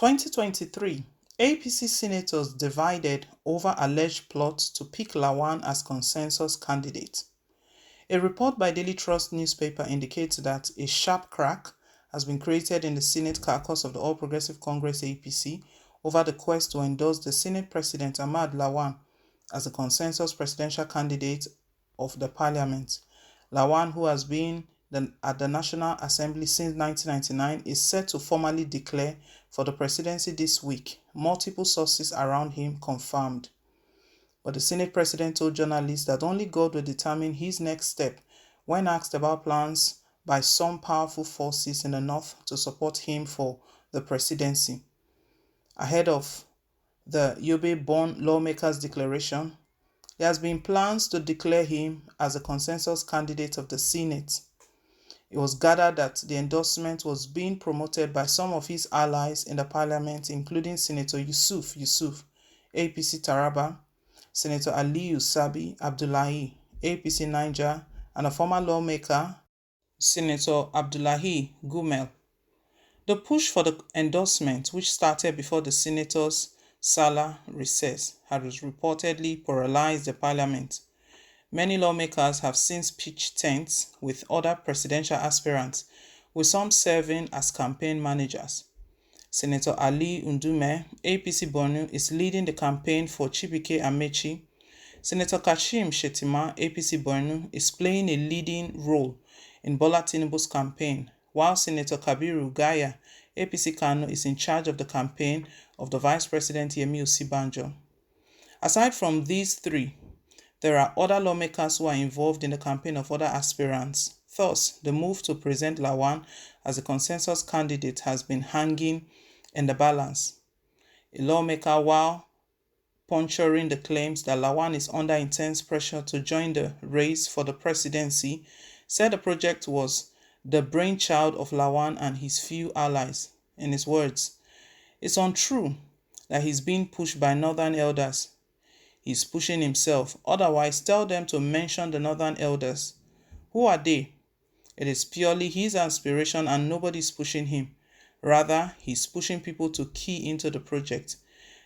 2023, APC senators divided over alleged plot to pick Lawan as consensus candidate. A report by Daily Trust newspaper indicates that a sharp crack has been created in the Senate caucus of the All Progressive Congress APC over the quest to endorse the Senate President Ahmad Lawan as the consensus presidential candidate of the parliament. Lawan, who has been at the National Assembly since 1999, is set to formally declare for the presidency this week, multiple sources around him confirmed. But the Senate president told journalists that only God will determine his next step when asked about plans by some powerful forces in the north to support him for the presidency. Ahead of the Yobe-born lawmaker's declaration, there has been plans to declare him as a consensus candidate of the Senate. It was gathered that the endorsement was being promoted by some of his allies in the parliament, including Senator Yusuf, APC Taraba, Senator Aliyu Sabi Abdullahi, APC Niger, and a former lawmaker, Senator Abdullahi Gumel. The push for the endorsement, which started before the senators' Salah recess, had reportedly polarized the parliament. Many lawmakers have since pitched tents with other presidential aspirants, with some serving as campaign managers. Senator Ali Ndume, APC Borno, is leading the campaign for Chibike Amechi. Senator Kashim Shettima, APC Borno, is playing a leading role in Bola Tinubu's campaign, while Senator Kabiru Gaya, APC Kano, is in charge of the campaign of the Vice President Yemi Osibanjo. Aside from these three, there are other lawmakers who are involved in the campaign of other aspirants. Thus, the move to present Lawan as a consensus candidate has been hanging in the balance. A lawmaker, while puncturing the claims that Lawan is under intense pressure to join the race for the presidency, said the project was the brainchild of Lawan and his few allies. In his words, "It's untrue that he's being pushed by northern elders. He's pushing himself. Otherwise, tell them to mention the northern elders. Who are they? It is purely his aspiration and nobody's pushing him. Rather, he's pushing people to key into the project.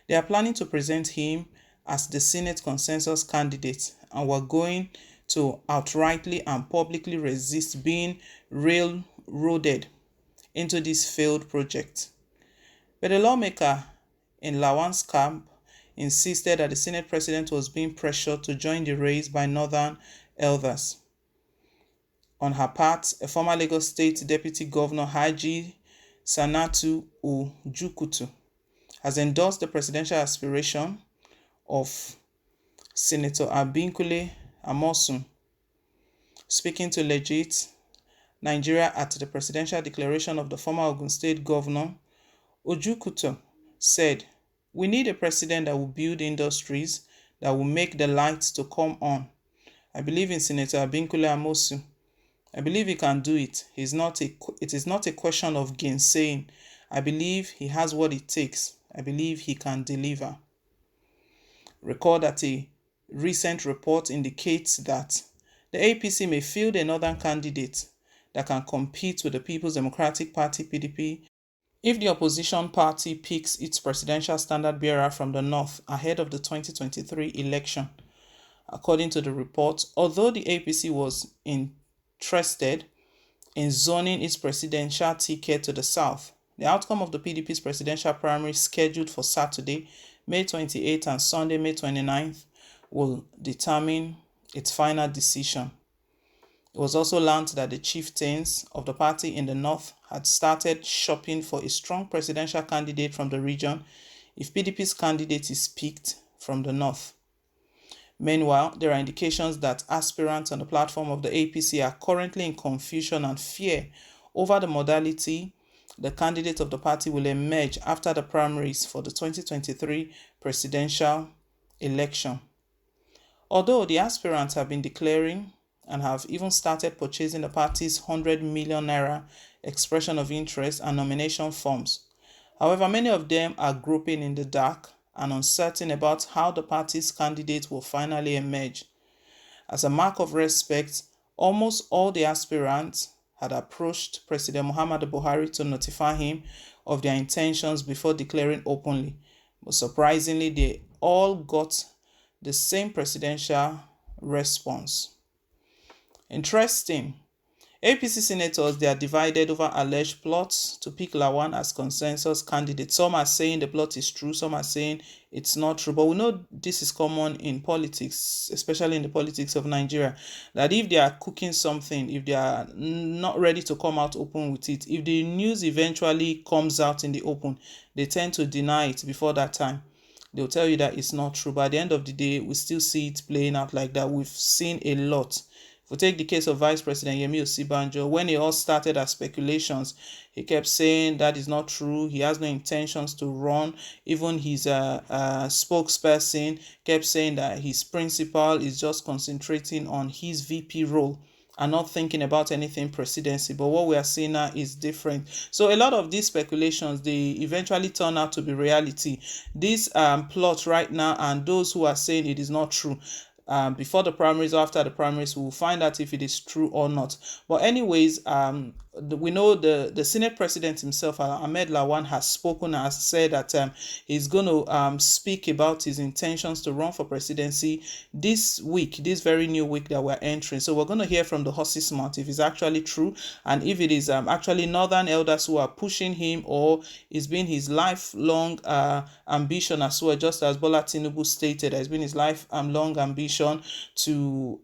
They are planning to present him as the Senate consensus candidate and we're going to outrightly and publicly resist being railroaded into this failed project." But the lawmaker in Lawan's camp insisted that the Senate president was being pressured to join the race by northern elders. On her part, a former Lagos State Deputy Governor Haji Sanatu Ujukutu has endorsed the presidential aspiration of Senator Abinkule Amosun. Speaking to Legit Nigeria at the presidential declaration of the former Ogun State Governor, Ujukutu said, "We need a president that will build industries, that will make the lights to come on. I believe in Senator Abinkule Amosun. I believe he can do it. It is not a question of gainsaying. I believe he has what it takes. I believe he can deliver." Recall that a recent report indicates that the APC may field a northern candidate that can compete with the People's Democratic Party (PDP) if the opposition party picks its presidential standard bearer from the north ahead of the 2023 election. According to the report, although the APC was interested in zoning its presidential ticket to the south, the outcome of the PDP's presidential primary scheduled for Saturday, May 28th and Sunday, May 29th, will determine its final decision. It was also learned that the chieftains of the party in the north had started shopping for a strong presidential candidate from the region if PDP's candidate is picked from the north. Meanwhile, there are indications that aspirants on the platform of the APC are currently in confusion and fear over the modality the candidate of the party will emerge after the primaries for the 2023 presidential election. Although the aspirants have been declaring and have even started purchasing the party's 100 million naira expression of interest and nomination forms. However, many of them are groping in the dark and uncertain about how the party's candidate will finally emerge. As a mark of respect, almost all the aspirants had approached President Muhammadu Buhari to notify him of their intentions before declaring openly. But surprisingly, they all got the same presidential response. Interesting. APC senators, they are divided over alleged plots to pick Lawan as consensus candidate. Some are saying the plot is true, some are saying it's not true. But we know this is common in politics, especially in the politics of Nigeria, that if they are cooking something, if they are not ready to come out open with it, if the news eventually comes out in the open, they tend to deny it before that time. They'll tell you that it's not true. But at the end of the day, we still see it playing out like that. We've seen a lot. If we take the case of Vice President Yemi Osibanjo, when it all started as speculations, he kept saying that is not true. He has no intentions to run. Even his spokesperson kept saying that his principal is just concentrating on his VP role and not thinking about anything presidency. But what we are seeing now is different. So a lot of these speculations, they eventually turn out to be reality. This plot right now, and those who are saying it is not true, before the primaries or after the primaries, we'll find out if it is true or not. But anyways, we know the Senate president himself, Ahmed Lawan, has spoken and has said that he's going to speak about his intentions to run for presidency this week, this very new week that we're entering. So we're going to hear from the horse's mouth if it's actually true, and if it is actually northern elders who are pushing him, or it's been his lifelong ambition as well, just as Bola Tinubu stated, it's been his lifelong ambition to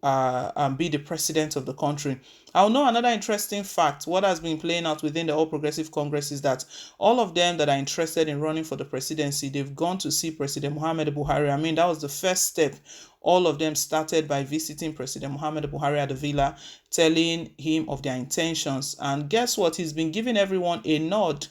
be the president of the country. I'll know another interesting fact. What has been playing out within the All Progressive Congress is that all of them that are interested in running for the presidency, they've gone to see President Muhammadu Buhari. I mean, that was the first step. All of them started by visiting President Muhammadu Buhari at the villa, telling him of their intentions. And guess what? He's been giving everyone a nod.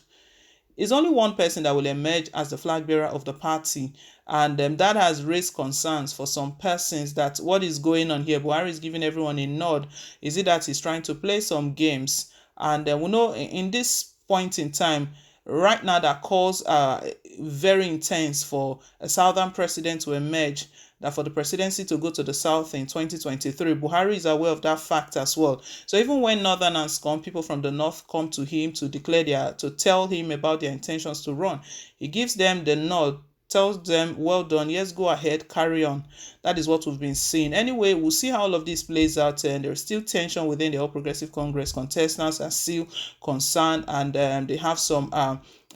It's only one person that will emerge as the flag bearer of the party, and that has raised concerns for some persons that what is going on here. Buhari is giving everyone a nod. Is it that he's trying to play some games? And we know in this point in time, right now, that calls are very intense for a southern president to emerge, that for the presidency to go to the south in 2023. Buhari is aware of that fact as well. So even when northerners come, people from the north come to him to to tell him about their intentions to run, he gives them the nod, tells them, well done, yes, go ahead, carry on. That is what we've been seeing. Anyway, we'll see how all of this plays out, and there's still tension within the All Progressive Congress. Contestants are still concerned, and they have some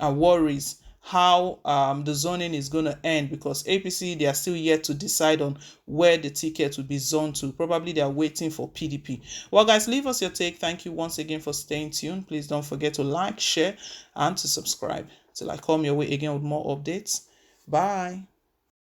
worries how the zoning is going to end, because APC, they are still yet to decide on where the ticket will be zoned to. Probably they are waiting for PDP. Well, guys, leave us your take. Thank you once again for staying tuned. Please don't forget to like, share, and to subscribe till I come your way again with more updates. Bye.